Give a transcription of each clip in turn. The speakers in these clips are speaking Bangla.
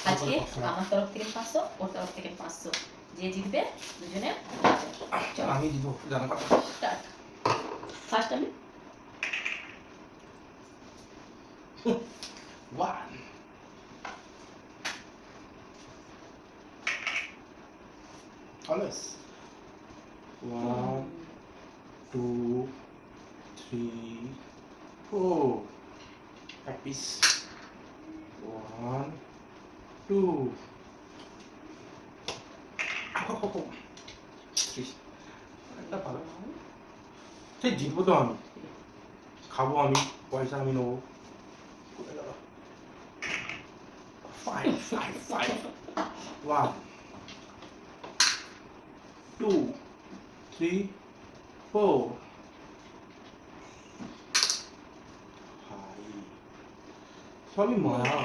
আজকে আমার তরফ থেকে 500, ওর তরফ থেকে 500, যে জিতবে দুজনে চলো আমি দিব জানা কথা স্টার্ট। ফার্স্ট আমি ওয়ান অলওয়েজ 1 2 3 4 এক পিস 1 2 একটা ভালো সেই জিতবো তো আমি খাবো আমি পয়সা আমি নেবো কোথায় গেল 5 1 2 3 4 সবই মায়া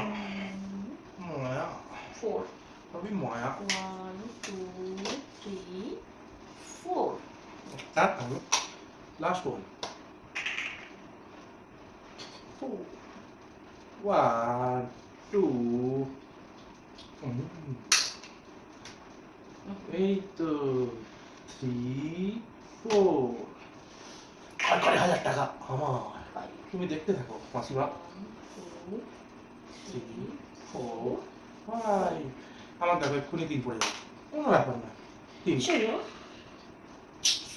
মায়া 4, সবই মায়া 1 2 3 4, তার আমি লাস্ট ওয়ান 1 2 এই তো 3 4 আর করে 1000 টাকা আমার তুমি দেখতে থাকো মাসিমা 2 3 4 5 আমার দেখো এক্ষুনি 3 পড়ে যাবে কোনো ব্যাপার না 3 চলো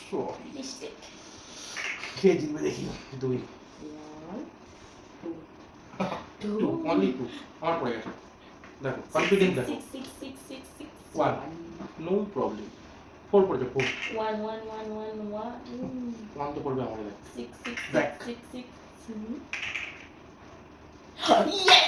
সরি মিস্টেক। কে জিতবে দেখি 2 1 2 2 অনলি 2 আমার পড়ে গেছে দেখো কনফিডেন্স দেখো 6 6 6 6 6 1 নো প্রবলেম 4 পড়ে 4 1 1 1 1 1 1 তো পড়বে আমার দেখ 6 6 Back. 6 6 6 yes